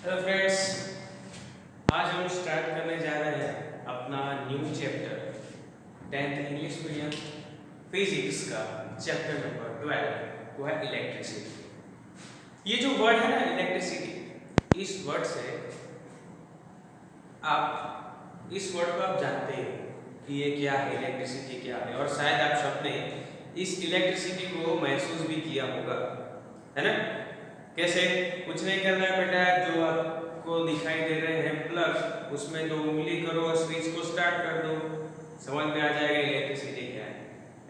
Hello friends, आज हम start करने जा रहे हैं अपना new chapter 10th English medium physics का चैप्टर नंबर 12, वो है इलेक्ट्रिसिटी। ये जो वर्ड है ना इलेक्ट्रिसिटी, इस वर्ड से आप इस वर्ड को आप जानते हैं कि ये क्या है, इलेक्ट्रिसिटी क्या है, और शायद आप सबने इस इलेक्ट्रिसिटी को महसूस भी किया होगा, है ना। कैसे? कुछ नहीं करना है बेटा, जो आपको दिखाई दे रहे हैं प्लग, उसमें दो उंगली करो और स्विच को स्टार्ट कर दो, समझ में आ जाएगा इलेक्ट्रिसिटी क्या है।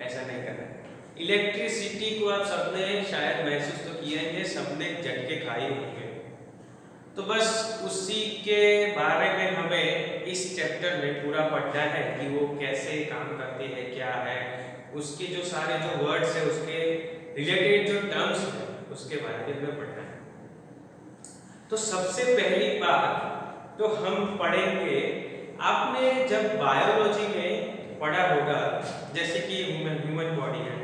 ऐसा नहीं करना है। इलेक्ट्रिसिटी को आप सबने शायद महसूस तो किया ही, सबने झटके खाए होंगे, तो बस उसी के बारे में हमें इस चैप्टर में पूरा पढ़ना है कि वो कैसे काम करते हैं, क्या है, उसके जो सारे जो वर्ड्स है, उसके रिलेटेड जो टर्म्स है, उसके बारे में हमें पढ़ना है। तो सबसे पहली बात तो हम पढ़ेंगे, आपने जब बायोलॉजी में पढ़ा होगा, जैसे कि ह्यूमन बॉडी है,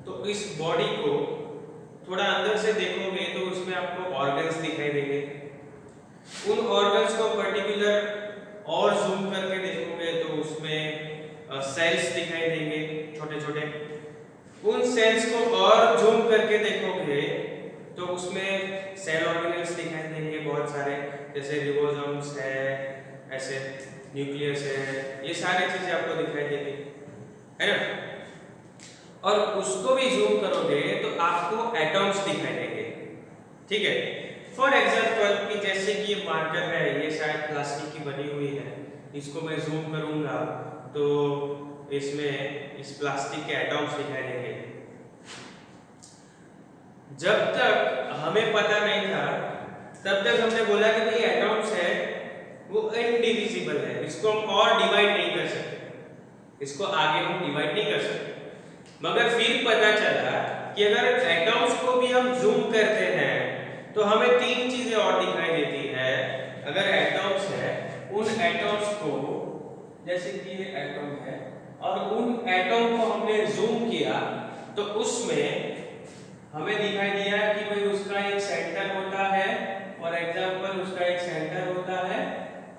तो इस बॉडी को थोड़ा अंदर से देखोगे तो उसमें आपको ऑर्गन्स दिखाई देंगे। उन ऑर्गन्स को पर्टिकुलर और जूम करके देखोगे तो उसमें सेल्स दिखाई देंगे छोटे छोटे। उन सेल्स को और जूम करके देखोगे तो उसमें सेल ऑर्गेनेल्स दिखाई देंगे बहुत सारे, जैसे रिबोसोम्स है, ऐसे न्यूक्लियस है, ये सारी चीजें आपको दिखाई देंगी, है ना। और उसको भी जूम करोगे तो आपको एटॉम्स दिखाई देंगे, ठीक है। फॉर एग्जांपल कि जैसे कि ये मार्कर है, ये शायद प्लास्टिक की बनी हुई है, इसको मैं जूम करूंगा तो इसमें इस प्लास्टिक के एटॉम्स दिखाई देंगे। जब तक हमें पता नहीं था तब तक हमने बोला कि भाई एटॉम्स है वो इनडिविजिबल है, इसको हम और डिवाइड नहीं कर सकते, इसको आगे हम डिवाइड नहीं कर सकते। मगर फिर पता चला कि अगर एटॉम्स को भी हम जूम करते हैं तो हमें तीन चीजें और दिखाई देती है। अगर एटॉम्स है, उन एटॉम्स को, जैसे कि ये एटॉम है, और उन एटॉम को हमने जूम किया तो उसमें हमें दिखाई दिया कि भाई उसका एक सेंटर होता है, फॉर एग्जांपल उसका एक सेंटर होता है,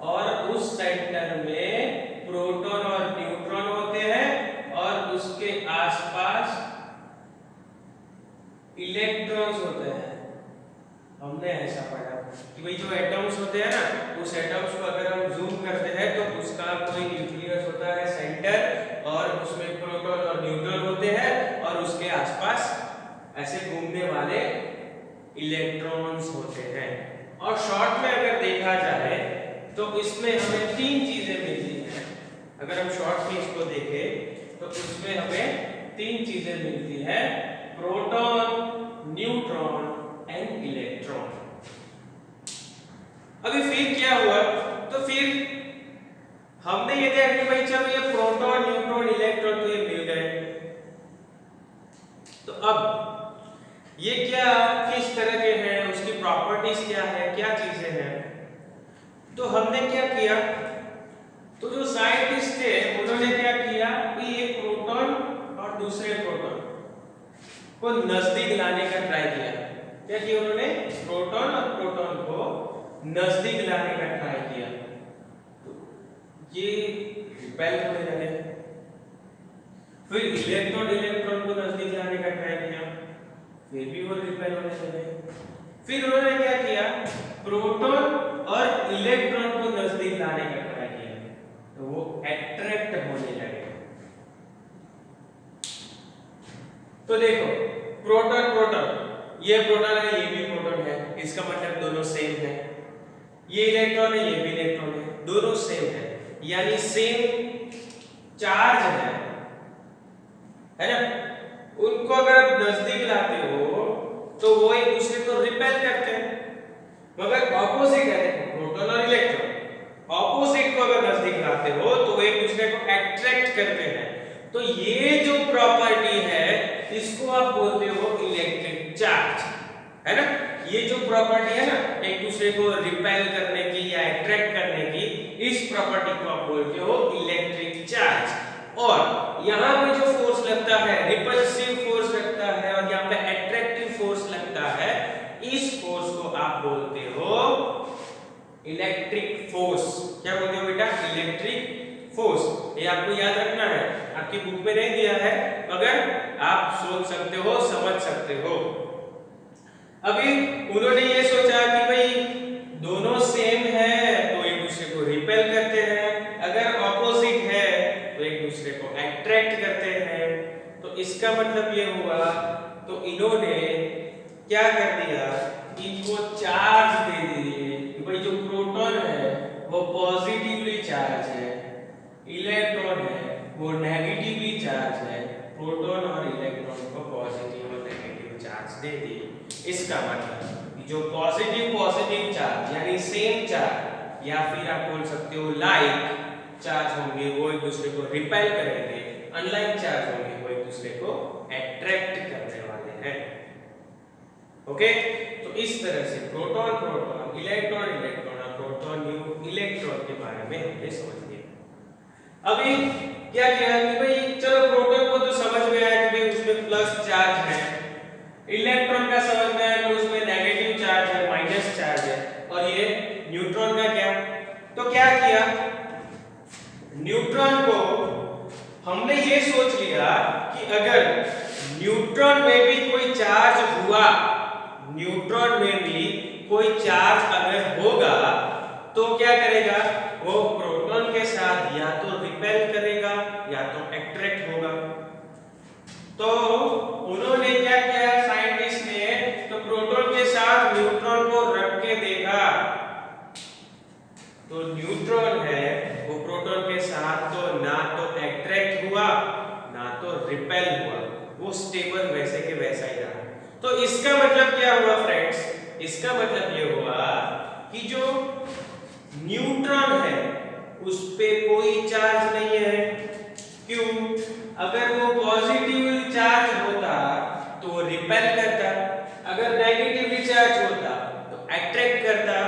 और उस सेंटर में प्रोटॉन और न्यूट्रॉन होते हैं, और उसके आसपास इलेक्ट्रॉन्स होते हैं। हमने ऐसा पढ़ा कि भाई जो एटॉम्स होते हैं ना, उस एटॉम्स को अगर हम जूम करते हैं तो उसका कोई न्यूक्लियस होता है सेंटर, और उसमें प्रोटॉन और न्यूट्रॉन होते हैं, और उसके आसपास ऐसे घूमने वाले इलेक्ट्रॉन्स होते हैं। और शॉर्ट में अगर देखा जाए तो इसमें हमें तीन चीजें मिलती हैं। अगर हम शॉर्ट में इसको देखें तो उसमें हमें तीन चीजें मिलती है, प्रोटॉन, न्यूट्रॉन एंड इलेक्ट्रॉन। अभी फिर क्या हुआ, तो फिर हमने ये देखा कि भाई चलो ये प्रोटॉन, न्यूट्रॉन, इलेक्ट्रॉन तो ये मिल गए, तो अब ये क्या, किस तरह के हैं, उसकी प्रॉपर्टीज क्या है, क्या चीजें हैं। तो हमने क्या किया, तो जो साइंटिस्ट थे उन्होंने क्या किया कि एक प्रोटॉन और दूसरे प्रोटॉन को नजदीक लाने का ट्राई किया। क्या किया उन्होंने? प्रोटॉन और प्रोटॉन को नजदीक लाने का ट्राई किया, तो ये रिपेल होने लगे। फिर इलेक्ट्रॉन को नजदीक लाने का ट्राई किया, फिर भी वो रिपेल होने लगे। फिर उन्होंने क्या किया, प्रोटॉन और इलेक्ट्रॉन को नजदीक लाने का ट्राई किया, तो वो अट्रैक्ट होने लगे। तो देखो, प्रोटॉन प्रोटॉन, ये प्रोटॉन है, ये भी प्रोटॉन है, इसका मतलब दोनों सेम है। ये इलेक्ट्रॉन है, ये भी इलेक्ट्रॉन है, दोनों सेम है, यानी सेम चार्ज है ना। उनको अगर आप नजदीक लाते हो तो वो एक दूसरे को रिपेल करते हैं, मगर ऑपोजिट है, प्रोटॉन और इलेक्ट्रॉन ऑपोजिट को अगर नजदीक लाते हो तो वो एक दूसरे को अट्रैक्ट करते हैं। तो ये जो प्रॉपर्टी है इसको आप बोलते हो इलेक्ट्रिक चार्ज, है ना। ये जो प्रॉपर्टी है ना, एक दूसरे को रिपेल करने की या अट्रैक्ट करने की, इस प्रॉपर्टी को आप बोलते हो इलेक्ट्रिक चार्ज। और यहाँ पे जो फोर्स लगता है, रिपल्सिव फोर्स लगता है, और यहाँ पे अट्रैक्टिव फोर्स लगता है, इस फोर्स को आप बोलते हो इलेक्ट्रिक फोर्स। क्या बोलते हो बेटा? Electric force. ये आपको याद रखना है, आपकी बुक में नहीं दिया है मगर आप सोच सकते हो, समझ सकते हो। अभी उन्होंने ये सोचा कि भाई दोनों सेम है तो एक दूसरे को रिपेल करते हैं, अगर ऑपोजिट है तो एक दूसरे को अट्रैक्ट करते हैं। तो इसका मतलब ये हुआ, तो इन्होंने क्या कर दिया, इनको चार्ज दे दिए कि भाई जो प्रोटॉन है वो पॉजिटिवली चार्ज है, इलेक्ट्रॉन है वो नेगेटिवली चार्ज है। प्रोटॉन और इलेक्ट्रॉन को पॉजिटिव और नेगेटिव चार्ज दे दिए। इसका मतलब जो पॉजिटिव पॉजिटिव चार्ज यानी सेम चार्ज या फिर आप बोल सकते हो लाइक चार्ज होंगे वो एक दूसरे को रिपेल करेंगे, अनलाइक चार्ज होंगे वो एक दूसरे को अट्रैक्ट करने वाले हैं। ओके, तो इस तरह से प्रोटॉन प्रोटॉन, इलेक्ट्रॉन इलेक्ट्रॉन और प्रोटॉन न्यू इलेक्ट्रॉन के बारे में हमने समझ लिया। अभी क्या किया कि भाई चलो प्रोटॉन को तो समझ में आया कि भाई उसमें प्लस चार्ज है, इलेक्ट्रॉन का समझ में आया कि उसमें नेगेटिव चार्ज है, माइनस चार्ज है, और ये न्यूट्रॉन का क्या, तो क्या किया, न्यूट्रॉन को हमने ये सोच लिया कि अगर न्यूट्रॉन में भी कोई चार्ज हुआ, न्यूट्रॉन में भी कोई चार्ज अगर होगा तो क्या करेगा, वो प्रोटॉन के साथ या तो रिपेल करेगा या तो अट्रैक्ट होगा। तो उन्होंने क्या किया साइंटिस्ट ने, तो प्रोटॉन के साथ न्यूट्रॉन को रख के देखा, तो न्यूट्रॉन है वो प्रोटॉन के साथ तो ना तो अट्रैक्ट हुआ ना तो रिपेल हुआ, वो स्टेबल वैसे के वैसा ही रहा। तो इसका मतलब क्या हुआ फ्रेंड्स, इसका मतलब ये हुआ कि जो न्यूट्रॉन है उस पे कोई चार्ज नहीं है। क्यों? अगर वो पॉजिटिवली चार्ज होता तो रिपेल करता, अगर नेगेटिवली चार्ज होता तो अट्रैक्ट करता,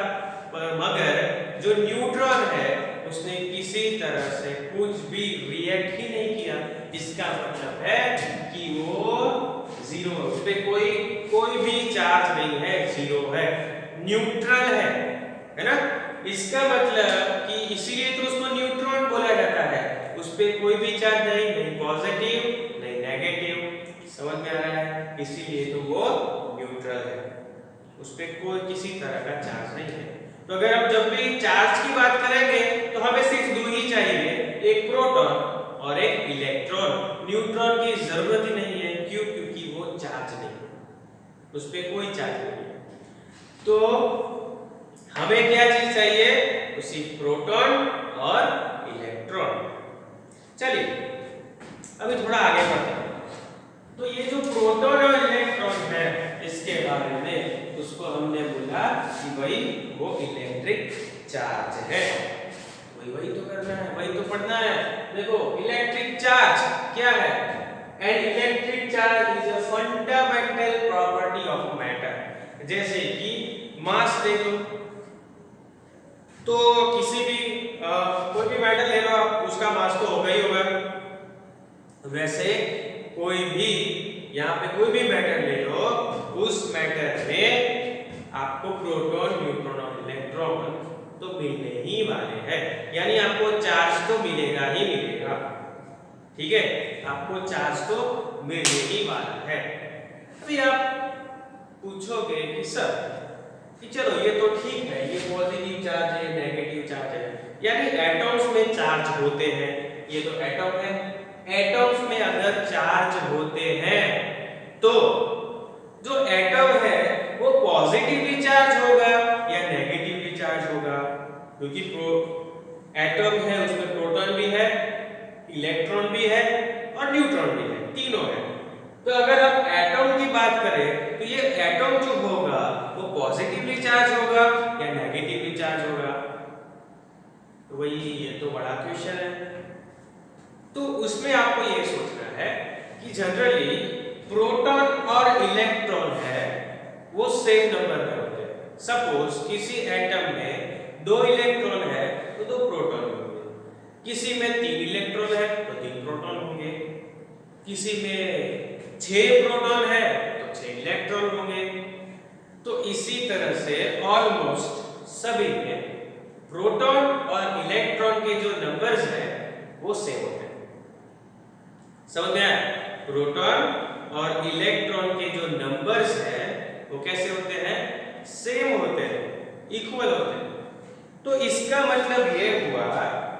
पर मगर जो न्यूट्रॉन है उसने किसी तरह से कुछ भी रिएक्ट ही नहीं किया। इसका मतलब है कि वो जीरो, उस पे कोई भी चार्ज नहीं है, जीरो है, न्यूट्रल है ना। इसका मतलब कि इसीलिए तो उसको न्यूट्रॉन बोला जाता है, उस पे कोई भी चार्ज नहीं, नहीं पॉजिटिव नहीं नेगेटिव, समझ में आ रहा है, इसीलिए तो वो न्यूट्रल है, उस पे कोई किसी तरह का चार्ज नहीं है। तो अगर हम जब भी चार्ज की बात करेंगे तो हमें सिर्फ दो ही चाहिए, एक प्रोटॉन और एक इलेक्ट्रॉन, न्यूट्रॉन की जरूरत ही नहीं है। क्यों? क्योंकि वो चार्ज नहीं, उस पे कोई चार्ज नहीं है। तो हमें क्या चीज चाहिए, सिर्फ प्रोटॉन और इलेक्ट्रॉन। चलिए अभी थोड़ा आगे बढ़ते हैं। तो ये जो प्रोटॉन और इलेक्ट्रॉन है इसके बारे में उसको हमने बोला कि भाई वो इलेक्ट्रिक चार्ज है। वही तो करना है, वही तो पढ़ना है। देखो इलेक्ट्रिक चार्ज क्या है, an electric charge is a fundamental property of matter. जैसे कि मास ले लो, तो किसी भी कोई भी मेटल ले लो आप, उसका मास तो होगा ही होगा। वैसे कोई भी यहाँ पे कोई भी मैटर ले लो, उस मैटर में आपको प्रोटॉन न्यूट्रॉन और इलेक्ट्रॉन तो मिलने ही वाले हैं, यानी आपको चार्ज तो मिलेगा ही मिलेगा। ठीक है, आपको चार्ज तो मिलने ही वाला है। अभी आप पूछोगे कि सर कि चलो ये तो ठीक है, ये पॉजिटिव चार्ज है नेगेटिव चार्ज है, यानी एटॉम्स में चार्ज होते हैं, ये तो एटॉम है, एटॉम्स में अगर चार्ज होते हैं तो जो एटम है वो पॉजिटिवली चार्ज होगा या नेगेटिवली चार्ज होगा, क्योंकि एटम है उसमें प्रोटॉन भी है, इलेक्ट्रॉन भी है और न्यूट्रॉन भी है, तीनों है। तो अगर आप एटम की बात करें तो ये एटम जो होगा वो पॉजिटिवली चार्ज होगा या नेगेटिवली चार्ज होगा, तो वही ये तो बड़ा क्वेश्चन है। तो उसमें आपको ये सोचना है कि जनरली प्रोटॉन और इलेक्ट्रॉन है वो सेम नंबर में होते हैं। सपोज किसी एटम में 2 इलेक्ट्रॉन है तो 2 प्रोटॉन होंगे, किसी में 3 इलेक्ट्रॉन है तो 3 प्रोटॉन होंगे, किसी में 6 प्रोटॉन है तो 6 इलेक्ट्रॉन होंगे। तो इसी तरह से ऑलमोस्ट सभी में प्रोटॉन और इलेक्ट्रॉन के जो नंबर्स हैं वो सेम होते हैं। समझ में आया? प्रोटॉन और इलेक्ट्रॉन के जो नंबर्स हैं वो कैसे होते हैं? सेम होते हैं, इक्वल होते हैं। तो इसका मतलब ये हुआ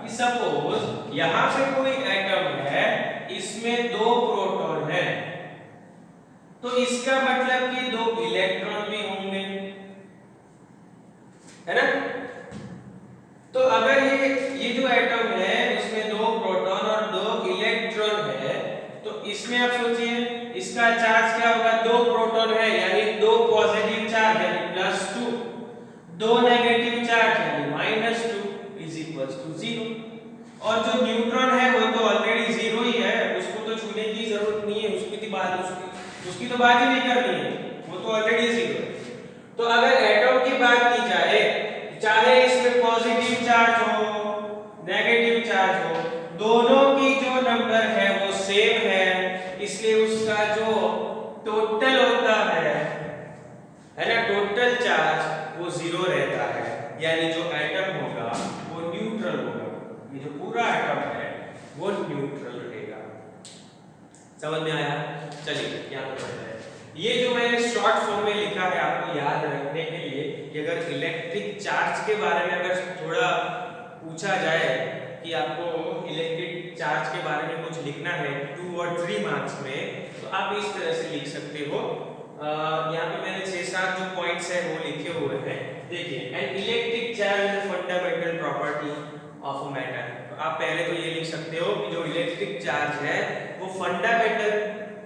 कि सपोज यहां पे कोई एटम है, इसमें 2 प्रोटॉन है, तो इसका मतलब कि 2 इलेक्ट्रॉन भी होंगे, है ना? तो अगर ये जो एटम है इसमें 2 प्रोटॉन और 2 इलेक्ट्रॉन है, तो इसमें आप सोचिए इसका चार्ज क्या होगा? 2 प्रोटॉन है यानी 2 पॉजिटिव चार्ज यानी +2, 2 नेगेटिव चार्ज यानी -2 इज इक्वल्स टू 0। और जो न्यूट्रॉन है वो तो ऑलरेडी 0 ही है, उसको तो छूने की जरूरत नहीं है, उसकी तो बात ही नहीं करनी है, वो तो ऑलरेडी 0 है। तो अगर एटम की बात की जाए, चाहे इसमें पॉजिटिव चार्ज हो नेगेटिव चार्ज हो, दोनों की जो नंबर है वो सेम है, इसलिए उसका जो टोटल होता है ना, टोटल चार्ज वो 0 रहता है, यानी जो एटम होगा वो न्यूट्रल होगा। ये जो पूरा एटम है वो न्यूट्रल रहेगा। समझ में आया? चलिए यहाँ पर बढ़ते हैं। ये जो मैंने शॉर्ट फॉर्म में लिखा है आपको याद रखने के लिए कि अगर इलेक्ट्रिक चार्ज के बारे में अगर थोड़ा पूछा जाए कि आपको इलेक्ट्रिक चार्ज के बारे में कुछ लिखना है 2 और 3 मार्क्स में, तो आप इस तरह से लिख सकते हो। यहाँ पे मैंने 6-7 जो पॉइंट्स है वो लिखे हुए हैं। देखिए, an electric charge is a fundamental property of a matter. तो आप पहले तो ये लिख सकते हो कि जो इलेक्ट्रिक चार्ज है वो फंडामेंटल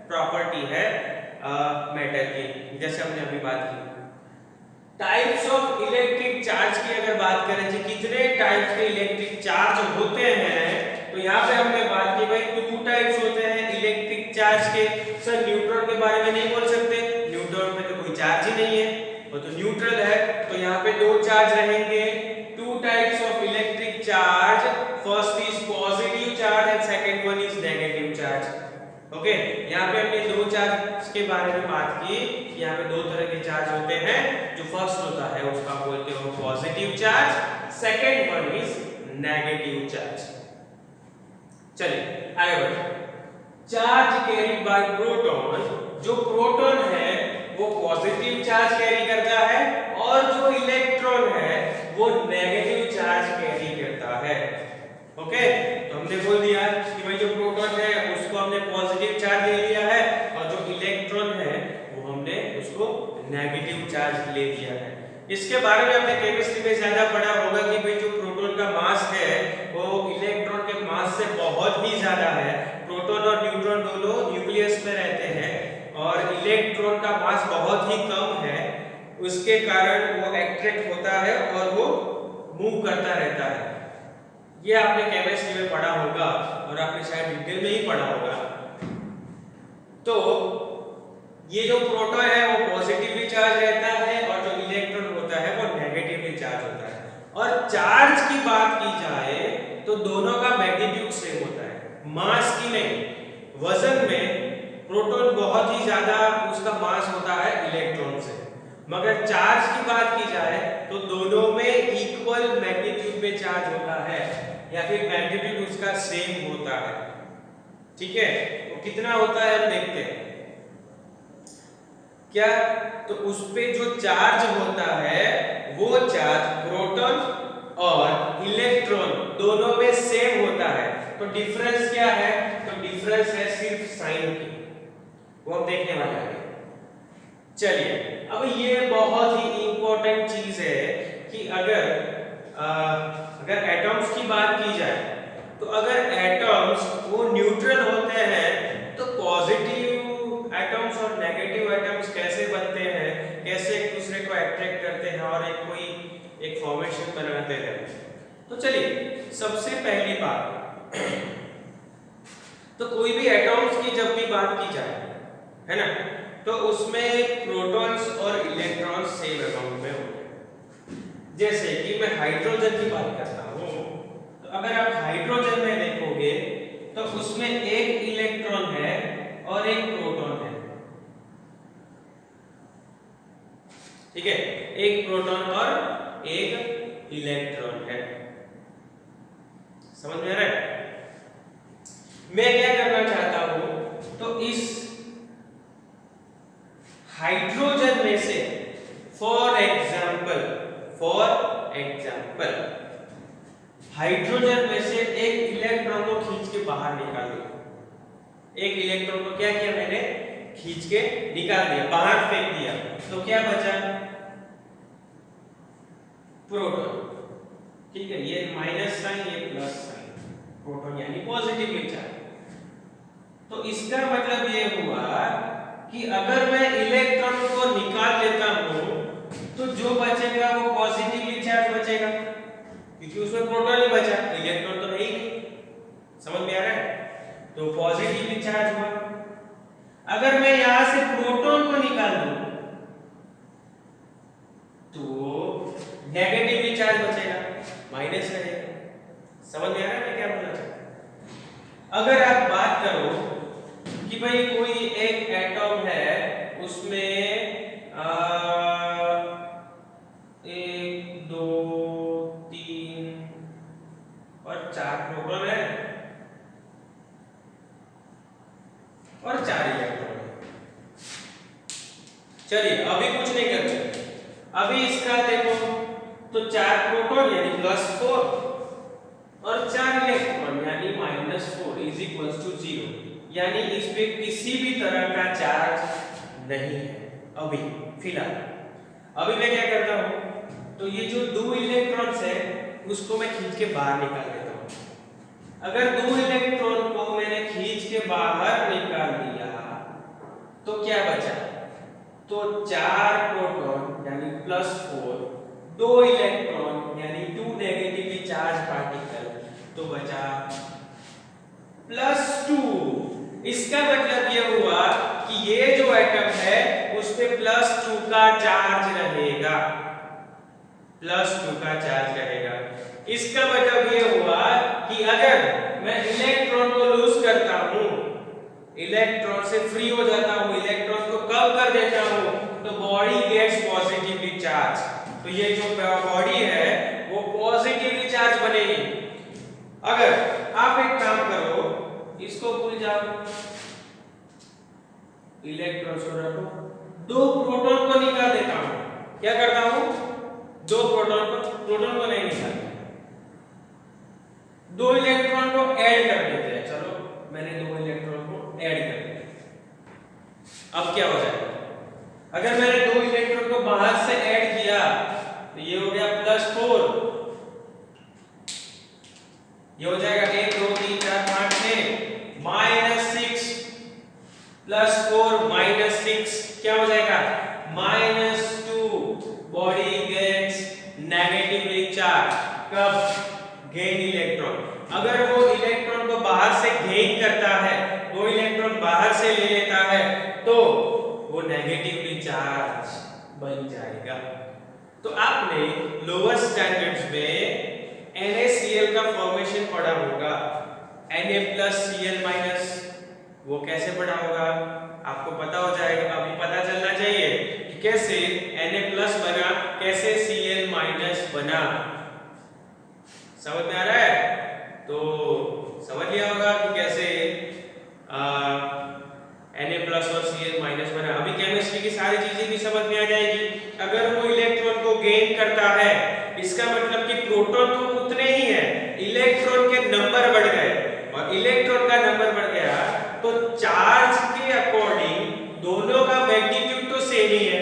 प्रॉपर्टी है मैटर की, जैसे हमने अभी बात की। टाइप्स ऑफ इलेक्ट्रिक चार्ज की अगर बात करें कि कितने टाइप्स के इलेक्ट्रिक चार्ज होते हैं, तो यहाँ पे हमने बात की भाई 2 टाइप्स होते हैं इलेक्ट्रिक चार्ज के। सर न्यूट्रॉन के बारे में नहीं बोल सकते, न्यूट्रॉन में तो कोई चार्ज ही नहीं है, वो तो न्यूट्रल है, तो यहाँ पे 2 चार्ज रहेंगे। 2 types of electric charge, first is positive charge and second one is negative charge. Okay, यहाँ पे हमने 2 चार्ज के बारे में बात की। यहाँ पे 2 तरह के चार्ज होते हैं। जो फर्स्ट होता है उसका बोलते हो positive charge, second one is negative charge. चलिए आगे बढ़ते। चार्ज कैरीड बाय प्रोटॉन, जो प्रोटॉन है वो पॉजिटिव चार्ज कैरी करता है और जो इलेक्ट्रॉन है वो नेगेटिव चार्ज कैरी करता है। ओके, तो हमने बोल दिया कि भाई जो प्रोटॉन है उसको हमने पॉजिटिव चार्ज ले लिया है और जो इलेक्ट्रॉन है वो हमने उसको नेगेटिव चार्ज ले दिया है। इसके बारे में आपने केमिस्ट्री में ज्यादा पढ़ा होगा कि भाई जो प्रोटॉन का मास है वो इलेक्ट्रॉन के मास से बहुत ही ज्यादा है। प्रोटॉन और न्यूट्रॉन दोनों न्यूक्लियस में रहते हैं और इलेक्ट्रॉन का मास बहुत ही कम है, उसके कारण वो एट्रैक्ट होता है और वो मूव करता रहता है। ये आपने केमिस्ट्री में पढ़ा होगा और आपने शायद डिटेल में ही पढ़ा होगा। तो ये जो प्रोटॉन है वो पॉजिटिवली चार्ज रहता है और जो इलेक्ट्रॉन होता है वो नेगेटिवली चार्ज होता है। और चार्ज की बात की जाए तो दोनों का मैग्नीट्यूड सेम होता है, मास की नहीं। वजन में प्रोटॉन बहुत ही ज्यादा उसका मास होता है इलेक्ट्रॉन से, मगर चार्ज की बात की जाए तो दोनों में इक्वल मैग्नीट्यूड में चार्ज होता है या फिर मैग्नीट्यूड उसका सेम होता है। ठीक है, तो कितना होता है हम देखते हैं क्या। तो उस पे जो चार्ज होता है वो चार्ज प्रोटॉन और इलेक्ट्रॉन दोनों में सेम होता है। तो डिफरेंस क्या है? तो डिफरेंस है सिर्फ साइन की, वो हम देखने वाले हैं। चलिए, अब ये बहुत ही इंपॉर्टेंट चीज है कि अगर एटम्स की बात की जाए तो अगर एटम्स वो न्यूट्रल होते हैं तो पॉजिटिव एटम्स और नेगेटिव एटम्स कैसे बनते हैं, कैसे एक दूसरे को अट्रैक्ट करते हैं और एक फॉर्मेशन बनाते हैं। तो चलिए, सबसे पहली बात तो कोई भी एटम्स की जब भी बात की जाए, है ना, तो उसमें प्रोटॉन्स और इलेक्ट्रॉन्स सेम अमाउंट में होते हैं। जैसे कि मैं हाइड्रोजन की बात करता हूं, तो अगर आप हाइड्रोजन में देखोगे तो उसमें एक इलेक्ट्रॉन है और एक प्रोटॉन है। ठीक है, एक प्रोटॉन और एक इलेक्ट्रॉन है। समझ में आ रहा है? मैं क्या करना चाहता हूं, तो इस हाइड्रोजन में से फॉर एग्जाम्पल हाइड्रोजन में से एक इलेक्ट्रॉन को खींच के बाहर निकाल दिया। एक इलेक्ट्रॉन को क्या किया मैंने, खींच के निकाल दिया, बाहर फेंक दिया, तो क्या बचा, प्रोटॉन। ठीक है, ये माइनस साइन, ये प्लस साइन, प्रोटॉन यानी पॉजिटिवली चार्ज। तो इसका मतलब ये हुआ कि अगर मैं इलेक्ट्रॉन को निकाल लेता हूं तो जो बचेगा वो पॉजिटिवली चार्ज बचेगा, क्योंकि उसमें प्रोटॉन ही बचा, इलेक्ट्रॉन तो है ही नहीं। समझ में आ रहा है? तो पॉजिटिवली चार्ज हुआ। अगर मैं यहां से प्रोटॉन को निकाल दूं तो नेगेटिवली चार्ज बचेगा, माइनस रहेगा। समझ में आ रहा है मैं क्या बोलना चाहता हूं? अगर आप बात करो कि भाई कोई एक एटम है, उसमें 1 2 3 और 4 प्रोटॉन है और 4 इलेक्ट्रॉन है। चलिए अभी कुछ नहीं करते, अभी इसका देखो, तो 4 प्रोटॉन यानी +4 और 4 इलेक्ट्रॉन यानी -4 इज इक्वल्स टू 0, यानी इस पे किसी भी तरह का चार्ज नहीं है अभी फिलहाल। अभी मैं क्या करता हूं, तो ये जो 2 इलेक्ट्रॉन्स है उसको मैं खींच के बाहर निकाल देता हूं। अगर 2 इलेक्ट्रॉन को मैंने खींच के बाहर निकाल दिया तो क्या बचा, तो 4 प्रोटॉन यानी +4, 2 इलेक्ट्रॉन यानी 2 नेगेटिवली चार्ज पार्टिकल, तो बचा +2। इसका मतलब यह हुआ कि ये जो एटम है उस पे +2 का चार्ज रहेगा, +2 का चार्ज रहेगा। इसका मतलब यह हुआ कि अगर मैं इलेक्ट्रॉन को लूज करता हूं, इलेक्ट्रॉन से फ्री हो जाता हूं, इलेक्ट्रॉन को कम कर देता हूं, तो बॉडी गेट्स पॉजिटिवली चार्ज। तो ये जो बॉडी है वो पॉजिटिवली चार्ज बनेगी। अगर आप एक काम करो, इसको भूल जाओ, इलेक्ट्रॉन को रखो, 2 प्रोटॉन को निकाल देता हूं। क्या करता हूं, 2 प्रोटॉन को नहीं निकालता, 2 इलेक्ट्रॉन को ऐड कर देते हैं। चलो मैंने 2 इलेक्ट्रॉन को ऐड कर दिया। अब क्या हो जाएगा, अगर मैंने 2 इलेक्ट्रॉन को बाहर से ऐड किया तो ये हो गया +4, ये हो जाएगा 1 2 3 4 5 6 -6 +4 -6 क्या हो जाएगा, -2। बॉडी गेट्स नेगेटिवली चार्ज, कब, गेन इलेक्ट्रॉन। अगर वो इलेक्ट्रॉन को बाहर से गेन करता है, 2 इलेक्ट्रॉन बाहर से ले लेता है, तो वो नेगेटिवली चार्ज बन जाएगा। तो आपने लोअर स्टैंडर्ड्स में NaCl का फॉर्मेशन पढ़ा होगा, Na+Cl-, वो कैसे पढ़ा होगा आपको पता हो जाएगा। अभी पता चलना चाहिए कि कैसे Na+ बना, कैसे Cl- बना। समझ में आ रहा है? तो समझ लिया होगा कि कैसे Na+ और Cl- बना। अभी केमिस्ट्री की सारी चीजें भी समझ में आ जाएगी। अगर वो इलेक्ट्रॉन को गेन करता है, इसका मतलब कि प्रोटॉन तो उतने ही है, इलेक्ट्रॉन के नंबर बढ़ गए, और इलेक्ट्रॉन का नंबर बढ़ गया तो चार्ज के अकॉर्डिंग दोनों का मैग्नीट्यूड तो सेम ही है।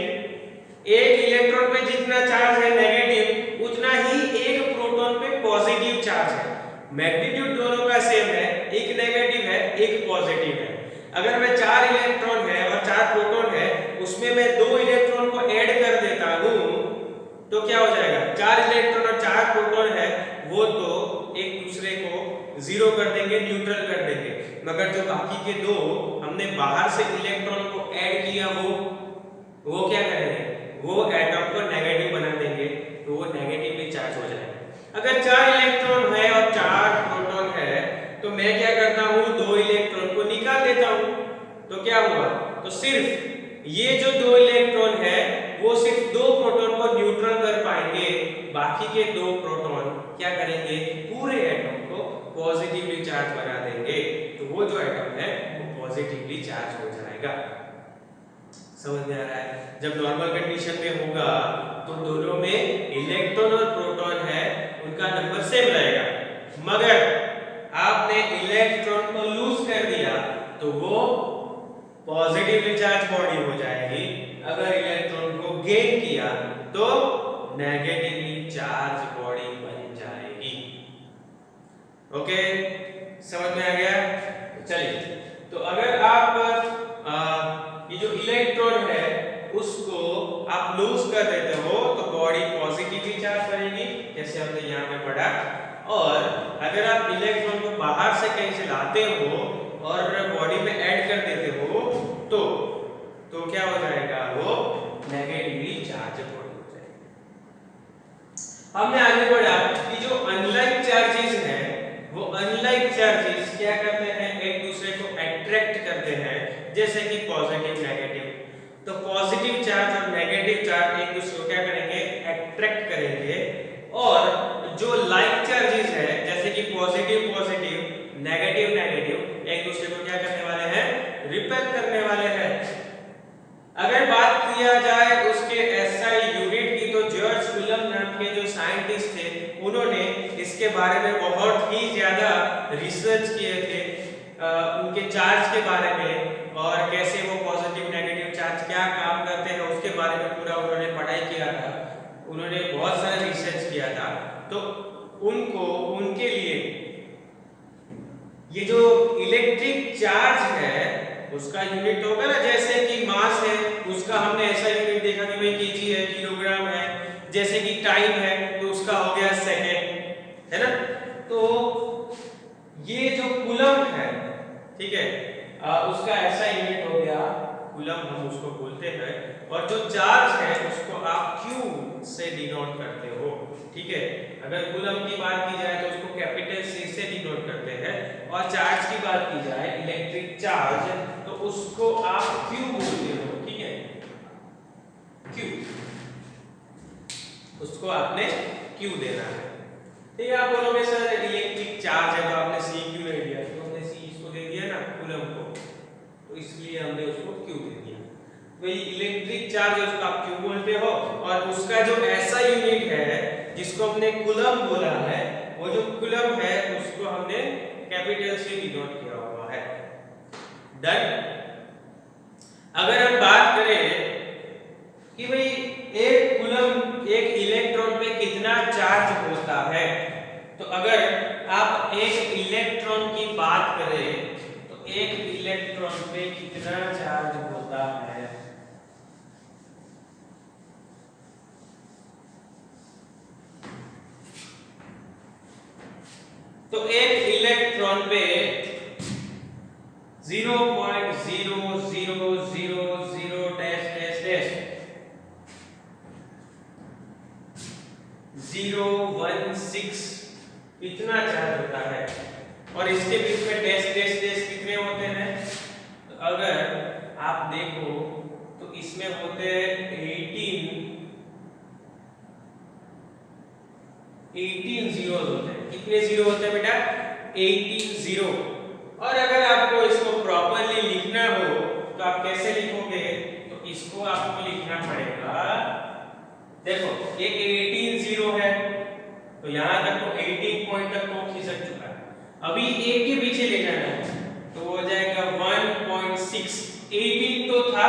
एक इलेक्ट्रॉन पे जितना चार्ज है नेगेटिव, उतना ही एक प्रोटॉन पे पॉजिटिव चार्ज है। मैग्नीट्यूड दोनों का सेम है, एक नेगेटिव है एक पॉजिटिव है। अगर मैं 4 इलेक्ट्रॉन है और 4 प्रोटॉन है, उसमें मैं 2 इलेक्ट्रॉन को ऐड कर देता हूं, तो क्या हो जाएगा, 4 इलेक्ट्रॉन और 4 प्रोटॉन है, वो तो एक दूसरे को 0 कर देंगे, न्यूट्रल कर देंगे। मगर जो बाकी के 2 हमने बाहर से इलेक्ट्रॉन को ऐड किया, वो क्या करेंगे, वो एटम को नेगेटिव बना देंगे, तो वो नेगेटिवली चार्ज हो जाएगा। अगर 4 इलेक्ट्रॉन है और 4 प्रोटॉन है, तो मैं क्या करता हूं, 2 इलेक्ट्रॉन को निकाल देता हूं। तो क्या हुआ, तो सिर्फ ये जो 2 इलेक्ट्रॉन है वो सिर्फ 2 प्रोटॉन को न्यूट्रल कर पाएंगे, बाकी के 2 प्रोटॉन क्या करेंगे, पूरे एटम को पॉजिटिवली चार्ज बना देंगे। तो वो जो एटम है वो पॉजिटिवली चार्ज हो जाएगा। समझ में आ रहा है? जब नॉर्मल कंडीशन में होगा तो दोनों में इलेक्ट्रॉन और प्रोटॉन है उनका नंबर सेम रहेगा, मगर आपने इलेक्ट्रॉन को लूज कर दिया तो वो पॉजिटिवली चार्ज बॉडी हो जाएगी, अगर इलेक्ट्रॉन को गेन किया तो नेगेटिवली चार्ज बॉडी बन जाएगी। ओके, समझ में आ गया? चलिए, तो अगर आप ये जो इलेक्ट्रॉन है उसको आप लूज कर देते हो तो बॉडी पॉजिटिवली चार्ज बनेगी, जैसे हमने यहाँ पे पढ़ा। और अगर आप इलेक्ट्रॉन को बाहर से कहीं से लाते हो और बॉडी में ऐड कर देते हो तो क्या हो जाएगा, वो नेगेटिवली चार्ज बॉडी हो जाएगी। हमने आगे बढ़ा कि जो अनलाइक चार्जेस हैं वो अनलाइक चार्जेस क्या करते हैं, एक दूसरे को अट्रैक्ट करते हैं, जैसे कि पॉजिटिव नेगेटिव। तो पॉजिटिव चार्ज और नेगेटिव चार्ज एक दूसरे को क्या करेंगे, अट्रैक्ट करेंगे। और जो लाइक चार्जेस है जैसे कि पॉजिटिव पॉजिटिव, नेगेटिव नेगेटिव, एक दूसरे को क्या करने वाले हैं, रिपेल करने वाले हैं। अगर बात किया जाए उसके एसआई यूनिट की तो जॉर्ज कूलम नाम के जो साइंटिस्ट थे उन्होंने इसके बारे में बहुत ही ज्यादा रिसर्च किए थे, उनके चार्ज के बारे में और कैसे वो पॉजिटिव नेगेटिव चार्ज क्या काम करते हैं उसके बारे में पूरा उन्होंने पढ़ाई किया था, उन्होंने बहुत सारा रिसर्च किया था। तो उनको उनके लिए ये जो इलेक्ट्रिक चार्ज है उसका यूनिट होगा ना, जैसे कि मास है उसका हमने ऐसा यूनिट देखा कि भाई केजी है, किलोग्राम है, जैसे कि टाइम है तो उसका हो गया सेकंड, है ना। तो ये जो कूलम है, ठीक है, उसका ऐसा यूनिट हो गया कूलम, हम उसको बोलते हैं। और जो चार्ज है उसको आप Q से डिनोट करते हो, ठीक है। अगर कूलम की बात की जाए तो उसको कैपिटल C से डिनोट करते हैं, और चार्ज की बात की जाए इलेक्ट्रिक चार्ज तो उसको आप Q बोलते हो, ठीक है, Q, उसको आपने Q देना है। ठीक है, आप बोलोगे सर इलेक्ट्रिक चार्ज है तो आपने C क्यों नहीं दिया, तो हमने C इसको दे दिया ना कूलम को, तो इसलिए हमने उसको Q दे दिया। वही इलेक्ट्रिक चार्ज है उसको आप Q बोलते हो, और उसका जो ऐसा यूनिट है जिसको हमने कूलम बोला है, वो जो कूलम है उसको हमने कैपिटल से डिनोट किया हुआ है। डन। अगर हम बात करें कि भाई एक कूलम एक इलेक्ट्रॉन पे कितना चार्ज होता है, तो अगर आप एक इलेक्ट्रॉन की बात करें तो एक इलेक्ट्रॉन पे कितना चार्ज होता है, तो एक इलेक्ट्रॉन पे 0.000000.016 इतना चार्ज होता है, और इसके बीच में डैश डैश डैश कितने होते हैं, तो अगर आप देखो तो इसमें होते हैं 18 जीरोस होते हैं। कितने जीरो होते हैं बेटा, 18 जीरो। और अगर आपको इसको प्रॉपर्ली लिखना हो तो आप कैसे लिखोगे, तो इसको आपको लिखना पड़ेगा, देखो एक 18 जीरो है तो यहां तक तो 18 पॉइंट तक को खिसक चुका है, अभी एक के पीछे ले जाना है तो हो जाएगा 1.6, 18 तो था,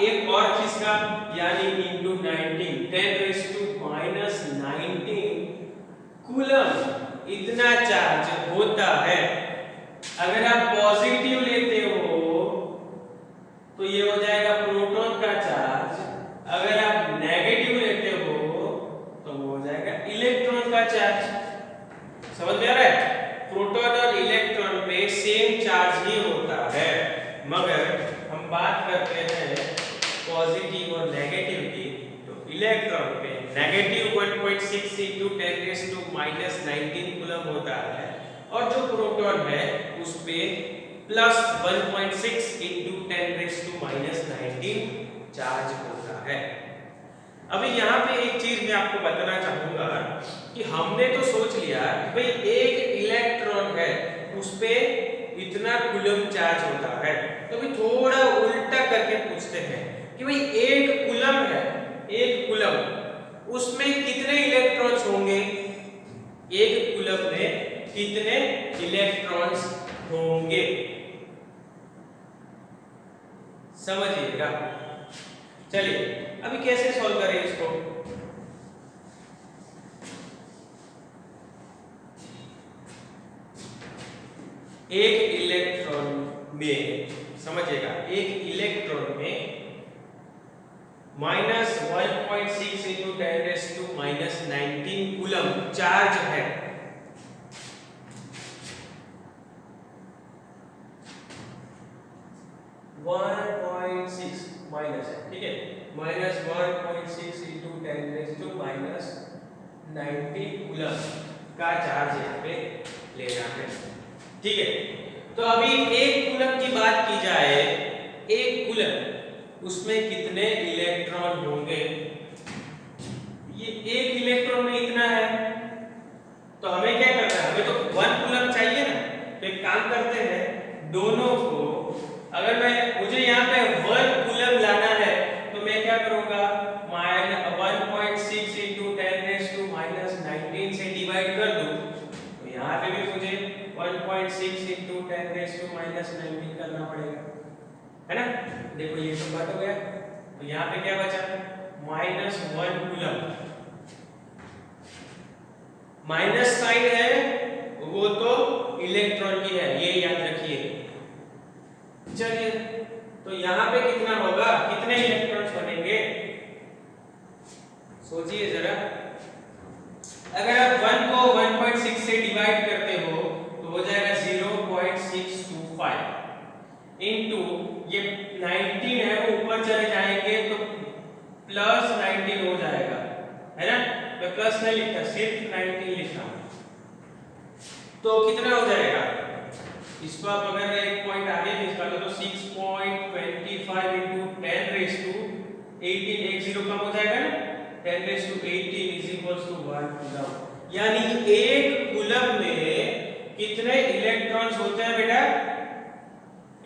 एक और खिसका यानी इनटू 19, 10⁻⁻⁹ कूलम इतना चार्ज होता है। अगर आप पॉजिटिव लेते हो तो ये हो जाएगा प्रोटॉन का चार्ज, अगर आप नेगेटिव लेते हो तो वो हो जाएगा इलेक्ट्रॉन का चार्ज। समझ में आ रहा है? प्रोटॉन और इलेक्ट्रॉन पे सेम चार्ज ही होता है, मगर हम बात करते हैं पॉजिटिव और नेगेटिव की, तो इलेक्ट्रॉन पे नेगेटिव 1.6 into 10⁻⁻19 कूलम होता है, और जो प्रोटॉन है उस पे प्लस 1.6 into 10⁻⁻19 चार्ज होता है। अभी यहाँ पे एक चीज मैं आपको बताना चाहूंगा कि हमने तो सोच लिया कि भाई एक इलेक्ट्रॉन है उस पे इतना कूलम चार्ज होता है, तो अभी थोड़ा उल्टा करके पूछते हैं कि भाई एक कूलम है, एक कूलम उसमें कितने इलेक्ट्रॉन्स होंगे, एक कूलम में कितने इलेक्ट्रॉन्स होंगे, समझिएगा। चलिए अभी कैसे सॉल्व करें इसको। एक इलेक्ट्रॉन में, समझिएगा, एक इलेक्ट्रॉन में -1.6 into 10⁻⁻19 कूलम चार्ज है। माइनस है, ठीक है, -1.6 into 10⁻⁻19 कूलम का चार्ज यहाँ पे लेना है, ठीक है। तो अभी एक कूलम की बात की जाए, एक कूलम उसमें कितने इलेक्ट्रॉन होंगे, ये एक इलेक्ट्रॉन में इतना है, तो हमें क्या करना है, हमें तो 1 कूलम चाहिए ना, तो एक काम करते हैं, दोनों को अगर मुझे यहाँ पे 1 कूलम लाना है तो मैं क्या करूंगा, 1.6 into 10⁻⁻19 से डिवाइड कर दूं, तो यहाँ पे भी मुझे 1.6 into 10⁻⁻19 करना पड़ेगा, है ना। देखो ये सब बात हो गया, तो यहाँ पे क्या बचा, -1 कूलम, माइनस साइन है वो तो इलेक्ट्रॉन की है, ये याद रखिए। चलिए तो यहाँ पे कितना होगा, कितने इलेक्ट्रॉन्स बनेंगे, सोचिए जरा। अगर आप 1 को 1.6 से डिवाइड करते हो तो हो जाएगा 0.625 इनटू ये 19 है वो ऊपर चले जाएंगे तो +19 हो जाएगा, है ना। मैं प्लस नहीं लिखता, सिर्फ 19 लिखता हूं, तो कितना हो जाएगा, इसको आप अगर एक पॉइंट आगे निकालो तो 6.25 into 10⁻18 एक जीरो कम हो जाएगा ना, 10⁻18 is equals to 1 कूलम। यानी एक कूलम में कितने इलेक्ट्रॉन्स होते हैं बेटा,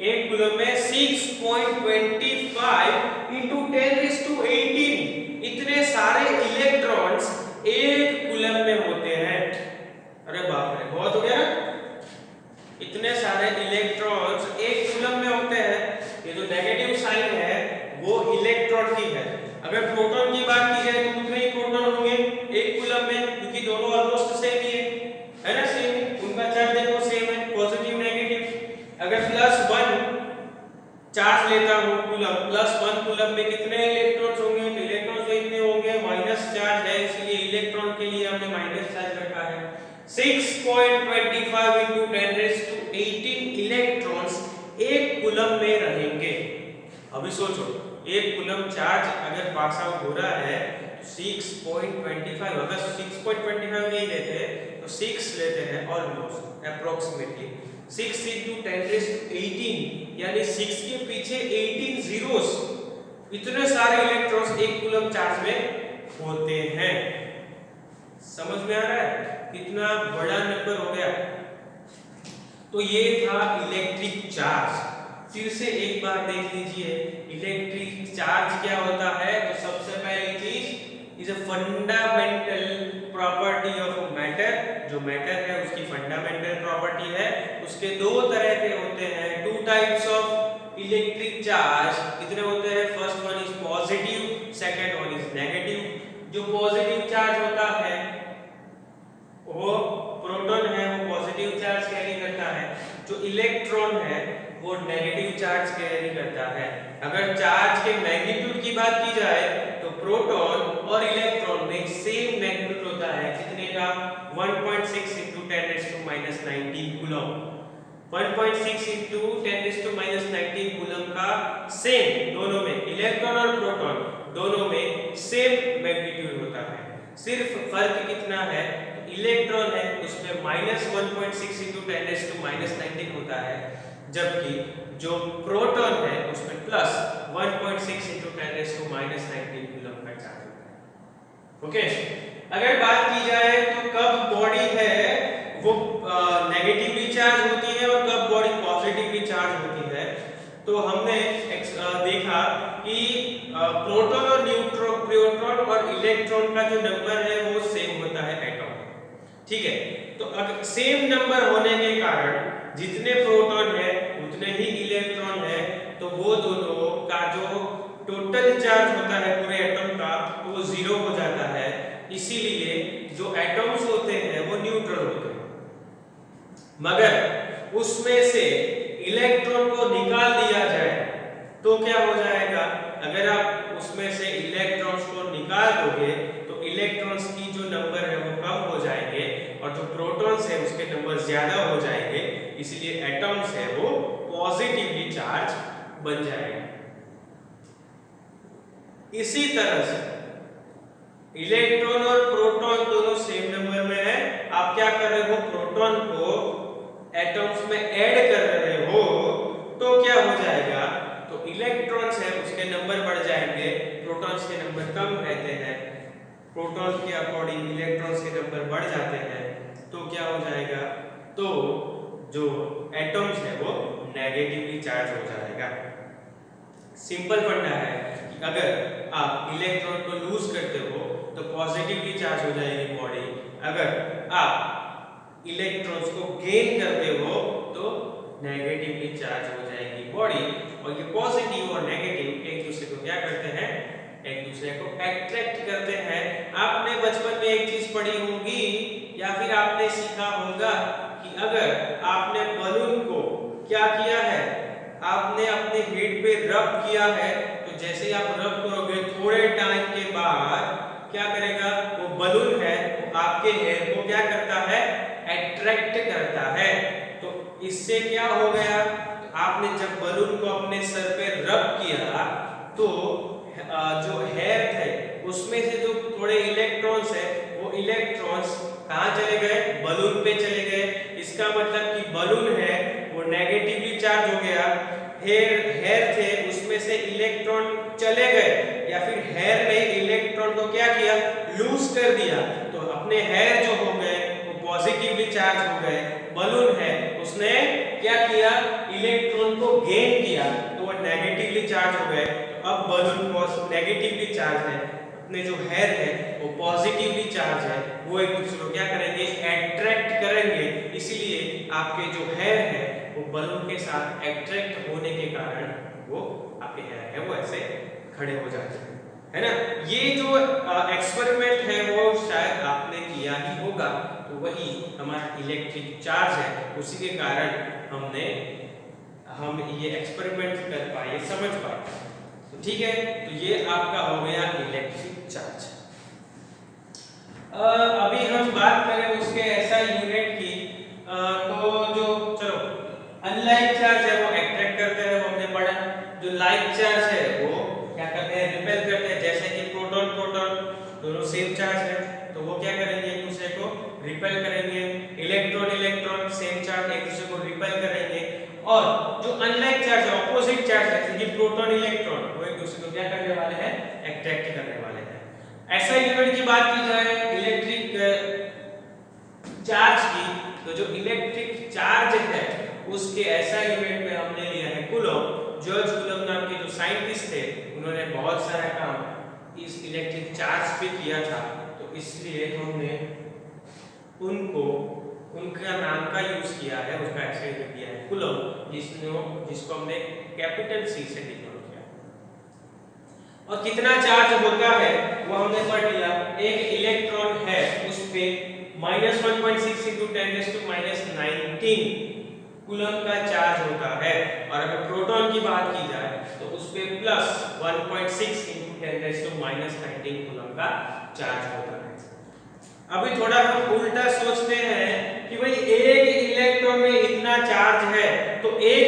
एक कूलम में 6.25 into 10⁻18 इतने सारे इलेक्ट्रॉन्स एक कूलम में होते हैं। अरे बाप रे, बहुत हो गया ना, इतने सारे इलेक्ट्रॉन्स एक कूलम में होते हैं। ये जो नेगेटिव साइन है वो इलेक्ट्रॉन की है, अगर प्रोटॉन की बात की जाए तो उतने ही प्रोटॉन होंगे एक कूलम में, क्योंकि दोनों ऑलमोस्ट सेम ही है ना, सेम, उनका चार्ज देखो सेम है, पॉजिटिव नेगेटिव। अगर +1 चार्ज लेता हूं कूलम, +1 कूलम में कितने इलेक्ट्रॉन्स होंगे, तो इलेक्ट्रॉन्स इतने होंगे, माइनस चार्ज है इसलिए इलेक्ट्रॉन के लिए हमने माइनस चार्ज रखा है। 6.25 into 10⁻18 इलेक्ट्रॉन्स एक कूलम में रहेंगे। अभी सोचो, एक कूलम चार्ज अगर पास आउट हो रहा है तो 6.25, अगर 6.25 नहीं लेते तो 6 लेते हैं, ऑलमोस्ट अप्रोक्सीमेटली 6 into 10⁻18 यानी 6 के पीछे 18 जीरोस, इतने सारे इलेक्ट्रॉन्स एक कूलम चार्ज में होते हैं। समझ में आ रहा है कितना बड़ा नंबर हो गया। तो ये था इलेक्ट्रिक चार्ज। फिर से एक बार देख लीजिए इलेक्ट्रिक चार्ज क्या होता है। तो सबसे पहली चीज is a fundamental property of matter. जो मैटर है उसकी फंडामेंटल प्रॉपर्टी है। उसके दो तरह के होते हैं, two types of electric charge. कितने होते हैं? First one is positive, second one is negative. जो पॉजिटिव चार्ज होता है वो प्रोटॉन है, वो पॉजिटिव चार्ज कैरी करता है। जो इलेक्ट्रॉन है वो नेगेटिव चार्ज कैरी करता है। अगर चार्ज के मैग्नीट्यूड की बात की जाए तो प्रोटॉन और इलेक्ट्रॉन में सेम मैग्नीट्यूड होता है। कितने का? 1.6 × 10⁻⁻19 कूलम। 1.6 × 10⁻⁻19 कूलम का सेम, दोनों में इलेक्ट्रॉन और प्रोटॉन दोनों में सेम मैग्नीट्यूड होता है। सिर्फ फर्क कितना है? इलेक्ट्रॉन है उसमें -1.6 × 10⁻⁻19 होता है, जबकि जो प्रोटॉन है उसमें +1.6 × 10⁻⁻19 कूलम का चार्ज होता है। ओके, अगर बात की जाए तो कब बॉडी है वो नेगेटिवली चार्ज होती है और कब बॉडी पॉजिटिवली चार्ज होती है, तो हमने देखा कि प्रोटॉन और न्यूट्रॉन और इलेक्ट्रॉन का जो नंबर है वो सेम होता है एटॉम, ठीक है। तो अगर सेम नंबर होने के कारण जितने प्रोटॉन है उतने ही इलेक्ट्रॉन है, तो वो दोनों का जो टोटल चार्ज होता है पूरे एटम का वो जीरो हो जाता है। इसीलिए जो एटम्स होते हैं वो न्यूट्रल होते हैं, मगर उसमें से इलेक्ट्रॉन को निकाल दिया जाए तो क्या हो जाएगा, अगर आप उसमें से इलेक्ट्रॉन्स को निकाल दोगे तो इलेक्ट्रॉन्स की जो नंबर है वो कम हो जाएंगे और जो प्रोटॉन्स है उसके नंबर ज्यादा हो जाएंगे, इसलिए एटम्स है वो पॉजिटिवली चार्ज बन जाएगा। इसी तरह से इलेक्ट्रॉन और प्रोटॉन दोनों सेम नंबर में है, आप क्या कर रहे हो, प्रोटॉन को एटम्स में ऐड कर रहे हो तो क्या हो जाएगा, तो इलेक्ट्रॉन्स है उसके नंबर बढ़ जाएंगे, प्रोटॉन्स के नंबर कम रहते हैं, प्रोटॉन्स के अकॉर्डिंग इलेक्ट्रॉन्स के नंबर बढ़ जाते हैं, तो क्या हो जाएगा, तो जो एटम्स है वो नेगेटिवली चार्ज हो जाएगा। सिंपल फंडा है कि अगर आप इलेक्ट्रॉन को लूज करते हो तो पॉजिटिवली चार्ज हो जाएगी बॉडी, अगर आप इलेक्ट्रॉन्स को गेन करते हो तो नेगेटिवली चार्ज हो जाएगी बॉडी। और ये पॉजिटिव और नेगेटिव एक दूसरे को क्या करते हैं, एक दूसरे को अट्रैक्ट करते हैं। आपने बचपन में एक चीज पढ़ी होगी या फिर आपने सीखा होगा कि अगर आपने बलून को क्या किया है, आपने अपने हेड पे रब किया है, तो जैसे ही आप रब करोगे थोड़े टाइम के बाद क्या करेगा, वो बलून है वो आपके हेयर को क्या करता है, अट्रैक्ट करता है। तो इससे क्या हो गया, तो आपने जब बलून को अपने सर पे रब किया तो जो हेयर थे उसमें से जो थोड़े इलेक्ट्रॉन्स है वो इलेक्ट्रॉन्स कहाँ चले गए, बलून पे चले गए। इसका मतलब कि बलून है वो नेगेटिवली चार्ज हो गया, हेयर थे उसमें से इलेक्ट्रॉन चले गए, या फिर हेयर ने इलेक्ट्रॉन को क्या किया, लूज कर दिया, तो अपने हेयर जो हो गए वो पॉजिटिवली चार्ज हो गए। बलून है उसने क्या किया, इलेक्ट्रॉन को गेन किया तो वो नेगेटिवली चार्ज हो गए। तो अब बलून नेगेटिवली चार्ज है, अपने जो हेयर है वो पॉजिटिवली चार्ज है, वो एक दूसरे को क्या करेंगे, अट्रैक्ट करेंगे। इसीलिए आपके जो हेयर है वो बलून के साथ अट्रैक्ट होने के कारण वो आपके हेयर है वो ऐसे खड़े हो जाते हैं, है ना। ये जो एक्सपेरिमेंट है वो शायद आपने किया ही होगा, तो वही हमारा इलेक्ट्रिक चार्ज है, उसी के कारण हम ये एक्सपेरिमेंट कर पाए, समझ पाए। तो ठीक है, तो ये आपका हो गया इलेक्ट्रिक चार्ज। अभी हम बात करें उसके ऐसा यूनिट की, तो जो चलो अनलाइक चार्ज है वो अट्रैक्ट करते हैं, वो हमने पढ़ा। जो लाइक चार्ज है वो क्या करते हैं, रिपेल करते हैं। जैसे कि प्रोटॉन प्रोटॉन दोनों सेम चार्ज है तो वो क्या करेंगे, एक दूसरे को रिपेल करेंगे। इलेक्ट्रॉन इलेक्ट्रॉन सेम चार्ज एक दूसरे को रिपेल करेंगे। और जो अनलाइक चार्ज है, ऑपोजिट चार्ज है, जैसे कि प्रोटॉन इलेक्ट्रॉन, वो एक दूसरे को क्या करने वाले हैं, अट्रैक्ट करने वाले हैं। ऐसा यूनिट की बात की जाए इलेक्ट्रिक चार्ज की, तो जो इलेक्ट्रिक चार्ज है उसके ऐसा यूनिट में हमने लिया है कूलम। जॉर्ज कूलम नाम के जो साइंटिस्ट थे उन्होंने बहुत सारा काम इस इलेक्ट्रिक चार्ज पे किया था, तो इसलिए हमने उनका नाम का यूज किया है, उसका ऐसे यूनिट दिया है कूलम, जिसको हमने कैपिटल सी से डिनोट किया। और कितना चार्ज होता है वो हमने पढ़ लिया। एक इलेक्ट्रॉन है उस पे -1.6 × 10⁻⁹ कूलम का चार्ज होता है, और अगर प्रोटॉन की बात की जाए तो उस पे +1.6 × 10⁻⁹ कूलम का चार्ज होता है। अभी थोड़ा हम उल्टा सोचते हैं कि भाई एक इलेक्ट्रॉन में इतना चार्ज है तो एक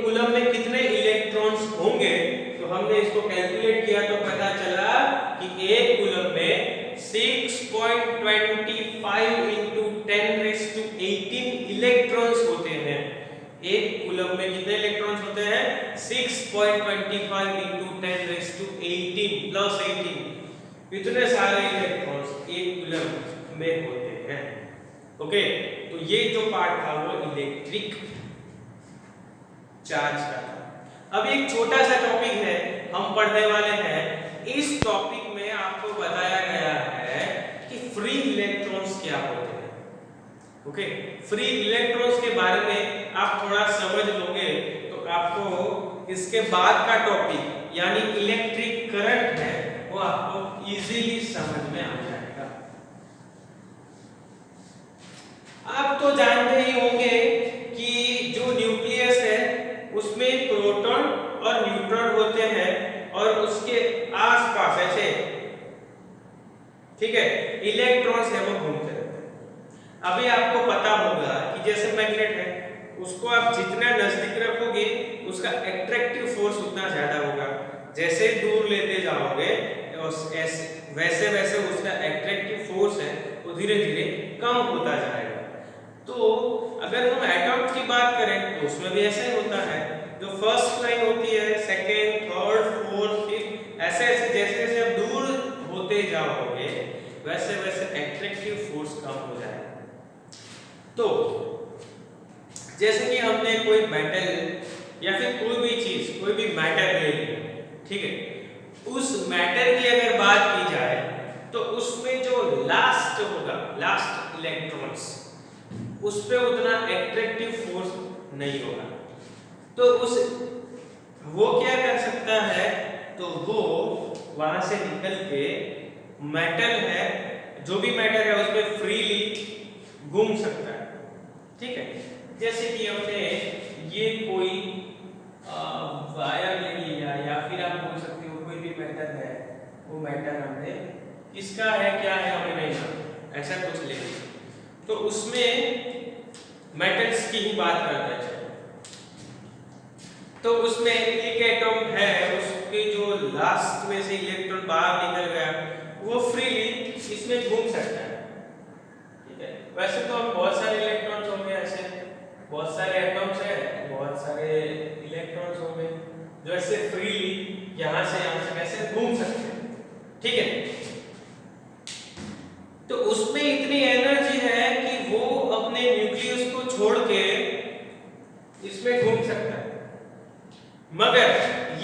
कूलम में कितने इलेक्ट्रॉन्स होंगे। तो हमने इसको कैलकुलेट किया तो पता चला कि एक कूलम में 6.25 × 10⁻18 इलेक्ट्रॉन्स होते हैं। एक कूलम में कितने इलेक्ट्रॉन्स होते हैं, 6.25 × 10⁻18 + 18। इतने सारे इलेक्ट्रॉन्स एक कूलम में होते हैं। ओके, तो ये जो पार्ट था वो इलेक्ट्रिक चार्ज का था। अब एक छोटा सा टॉपिक है हम पढ़ने वाले हैं। इस टॉपिक में आपको बताया गया है कि फ्री इलेक्ट्रॉन्स क्या होते हैं। ओके, फ्री इलेक्ट्रॉन्स के बारे में आप थोड़ा समझ लोगे तो आपको इसके बाद का टॉपिक यानी इलेक्ट्रिक करंट है वो आपको इजीली समझ में आ जाएगा। आप तो जानते ही होंगे कि जो न्यूक्लियस है उसमें प्रोटॉन और न्यूट्रॉन होते हैं और उसके आसपास ऐसे, ठीक है, इलेक्ट्रॉन्स है वो घूमते रहते हैं। अभी आपको पता होगा कि जैसे मैग्नेट है उसको आप जितना नजदीक रखोगे उसका एट्रैक्टिव फोर्स उतना ज्यादा होगा, जैसे दूर लेते जाओगे वैसे वैसे उसका एट्रैक्टिव फोर्स है वो धीरे धीरे कम होता जाएगा। तो अगर हम एटॉम्स की बात करें तो उसमें भी ऐसा ही होता है। जो फर्स्ट लाइन होती है, सेकेंड, थर्ड, फोर्थ, फिफ्थ, ऐसे ऐसे जैसे जैसे आप दूर होते जाओगे वैसे वैसे एट्रैक्टिव फोर्स कम हो जाएगा। तो जैसे कि हमने कोई मेटल या फिर कोई भी चीज, कोई भी मैटर ले लिया, ठीक है, उस मैटर की अगर बात की जाए तो उसमें जो लास्ट होगा, लास्ट इलेक्ट्रॉन्स, उस पे उतना एट्रैक्टिव फोर्स नहीं होगा। तो उस वो क्या कर सकता है, तो वो वहां से निकल के मेटल है, जो भी मैटर है उसमें फ्रीली घूम सकता है। ठीक है, जैसे कि हमने ये कोई वायर ले लिया या फिर आप बोल सकते हो कोई भी मैटर है, वो मैटर हमने किसका है क्या है हमें नहीं मालूम, ऐसा कुछ ले लिया तो उसमें मेटल्स की ही बात करते हैं। तो उसमें एक एटॉम है, उसके जो लास्ट में से इलेक्ट्रॉन बाहर निकल गया वो फ्रीली इसमें घूम सकता है। ठीक है, वैसे तो हम बहुत सारे इलेक्ट्रॉन्स होंगे, ऐसे बहुत सारे एटॉम्स हैं, बहुत सारे इलेक्ट्रॉन्स होंगे जो ऐसे फ्रीली यहाँ से कैसे घूम सकते हैं। ठीक है, तो उसमें इतनी एनर्जी है कि वो अपने न्यूक्लियस को छोड़ के इसमें घूम सकता है, मगर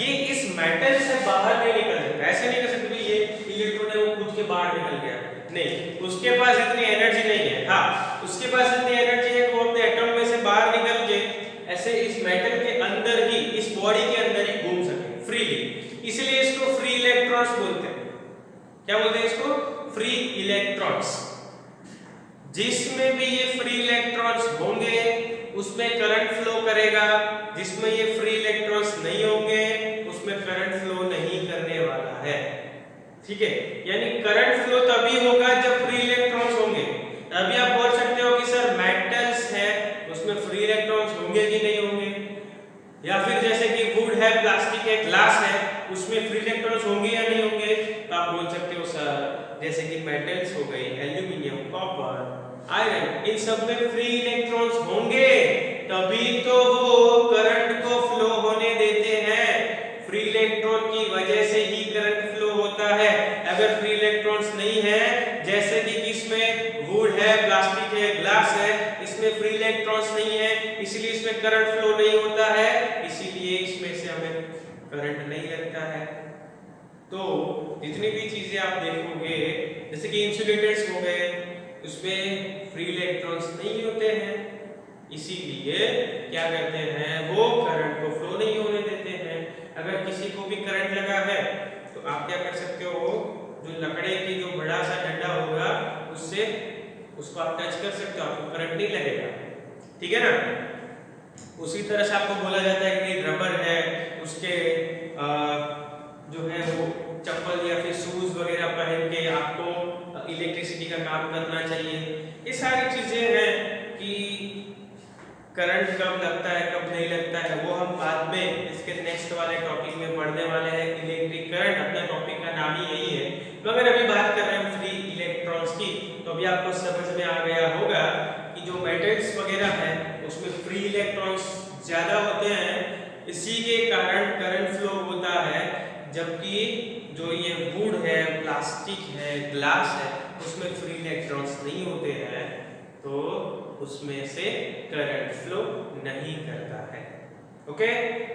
ये इस मेटल से बाहर नहीं निकल सकता। ऐसे नहीं कर सकते ये इलेक्ट्रॉन है वो खुद के बाहर निकल गया, नहीं, उसके पास इतनी एनर्जी नहीं है। हाँ, उसके पास इतनी एनर्जी है कि वो अपने एटॉम में से बाहर निकल के ऐसे इस मेटल के अंदर ही, इस बॉडी के अंदर ही घूम सके फ्रीली। इसलिए इसको फ्री इलेक्ट्रॉन्स बोलते हैं। क्या बोलते हैं इसको? Free electrons. जिसमें भी ये फ्री इलेक्ट्रॉन्स होंगे उसमें करंट फ्लो करेगा, जिसमें ये फ्री इलेक्ट्रॉन्स नहीं होंगे उसमें करंट फ्लो नहीं करने वाला है। ठीक है, यानी करंट फ्लो तभी होगा जब फ्री इलेक्ट्रॉन्स होंगे। अभी आप बोल सकते हो कि सर मेटल्स है उसमें फ्री इलेक्ट्रॉन्स होंगे कि नहीं होंगे, या फिर जैसे कि वुड है, प्लास्टिक है, ग्लास है, उसमें फ्री इलेक्ट्रॉन्स होंगे या नहीं होंगे, तो आप बोल सकते हो सर जैसे कि मेटल्स हो गए, एल्यूमिनियम, कॉपर, आयरन, इन सब में फ्री इलेक्ट्रॉन्स होंगे तभी तो वो करंट को फ्लो होने देते हैं। फ्री इलेक्ट्रॉन की वजह से ही करंट फ्लो होता है। अगर फ्री इलेक्ट्रॉन्स नहीं है, जैसे कि इसमें वुड है, प्लास्टिक है, ग्लास है, इसमें फ्री इलेक्ट्रॉन्स नहीं है, इसलिए इसमें करंट फ्लो नहीं होता है, इसीलिए इसमें से हमें करंट नहीं लगता है। तो जितनी भी चीजें आप देखोगे जैसे कि इंसुलेटर्स हो गए उसमें फ्री इलेक्ट्रॉन्स नहीं होते हैं, इसीलिए क्या करते हैं वो करंट को फ्लो नहीं होने देते हैं। अगर किसी को भी करंट लगा है तो आप क्या कर सकते हो, जो लकड़े की जो बड़ा सा डंडा होगा उससे उसको आप टच कर सकते हो, आपको करंट नहीं लगेगा। ठीक है ना। उसी तरह से आपको बोला जाता है कि रबर है उसके जो है वो चप्पल या फिर शूज वगैरह पहन के आपको इलेक्ट्रिसिटी का काम करना चाहिए। ये सारी चीजें हैं कि करंट कब लगता है कब नहीं लगता है, वो हम बाद में इसके नेक्स्ट वाले टॉपिक में पढ़ने वाले हैं। इलेक्ट्रिक करंट अपना टॉपिक का नाम ही यही है। मगर अभी बात कर रहे हैं फ्री इलेक्ट्रॉन्स की, तो अभी आपको समझ में आ गया होगा कि जो मेटल्स वगैरह है उसमें फ्री इलेक्ट्रॉन्स ज्यादा होते हैं, इसी के कारण करंट फ्लो होता है, जबकि जो ये वुड है, प्लास्टिक है, ग्लास है, उसमें फ्री इलेक्ट्रॉन्स नहीं होते हैं, तो उसमें से करंट फ्लो नहीं करता है। ओके,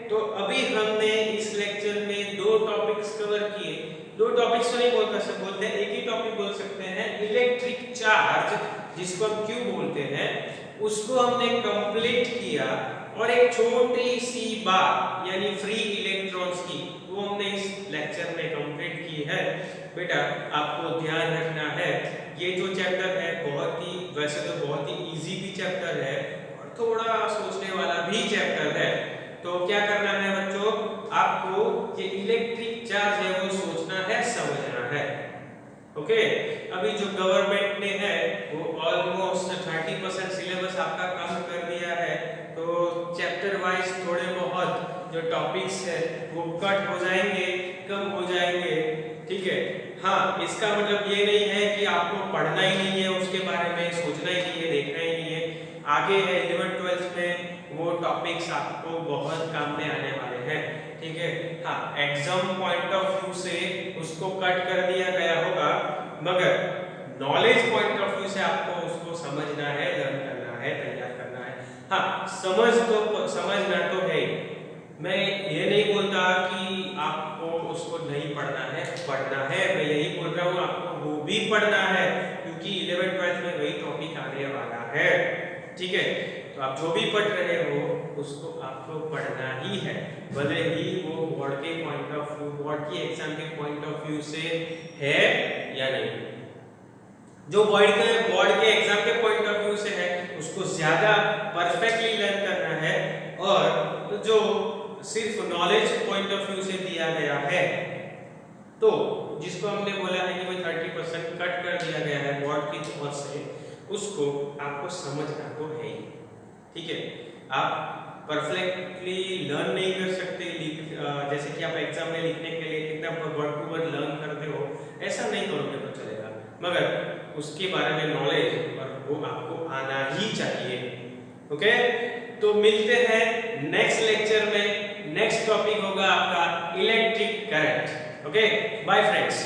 तो अभी हमने इस लेक्चर में दो टॉपिक्स कवर किए। दो टॉपिक्स तो नहीं बोलते हैं, एक ही टॉपिक बोल सकते हैं, इलेक्ट्रिक चार्ज, जिसको हम क्यू बोलते हैं, उसको हमने कंप्लीट किया, और एक छोटी सी बात यानी फ्री इलेक्ट्रॉन्स की, वो हमने इस लेक्चर में कंप्लीट की है। बेटा आपको ध्यान रखना है, ये जो चैप्टर है बहुत ही, वैसे तो बहुत ही इजी भी चैप्टर है और थोड़ा सोचने वाला भी चैप्टर है। तो क्या करना है बच्चों, आपको ये इलेक्ट्रिक चार्ज है वो सोचना है, समझना है। ओके, अभी जो गवर्नमेंट ने है वो ऑलमोस्ट 30% सिलेबस आपका कम कर दिया है, तो चैप्टर वाइज थोड़े बहुत जो टॉपिक्स है वो कट हो जाएंगे, कम हो जाएंगे, ठीक है। हाँ, इसका मतलब ये नहीं है कि आपको पढ़ना ही नहीं है, उसके बारे में सोचना ही नहीं है, देखना ही नहीं है। आगे है 11th-12th में वो टॉपिक्स आपको बहुत काम में आने वाले हैं, ठीक है। हाँ, एग्जाम पॉइंट ऑफ व्यू से उसको कट कर दिया गया होगा, मगर नॉलेज पॉइंट ऑफ व्यू से आपको उसको समझना है, लर्न करना है, तैयार करना है। हाँ, समझना तो है। मैं ये नहीं बोलता कि आपको उसको नहीं पढ़ना है, पढ़ना है। मैं यही बोल रहा हूँ आपको वो भी पढ़ना है, क्योंकि 11th-12th में वही टॉपिक आने वाला है, ठीक है। तो आप जो भी पढ़ रहे हो उसको आपको पढ़ना ही है, भले ही वो बोर्ड के पॉइंट ऑफ व्यू, बोर्ड की एग्जाम के पॉइंट ऑफ व्यू से है या नहीं। जो बोर्ड के एग्जाम के पॉइंट ऑफ व्यू से है उसको ज्यादा परफेक्टली लर्न करना है, और जो सिर्फ नॉलेज पॉइंट ऑफ व्यू से दिया गया है, तो जिसको हमने बोला है कि भाई 30% कट कर दिया गया है बोर्ड की तरफ से, उसको आपको समझना तो है ही, ठीक है। आप परफेक्टली लर्न नहीं कर सकते, जैसे कि आप एग्जाम में लिखने के लिए एकदम वर्ड टू वर्ड लर्न करते हो, ऐसा नहीं करोगे तो चलेगा, मगर उसके बारे में नॉलेज और वो आपको आना ही चाहिए। ओके, तो मिलते हैं नेक्स्ट लेक्चर में। नेक्स्ट टॉपिक होगा आपका electric current. Okay, bye friends.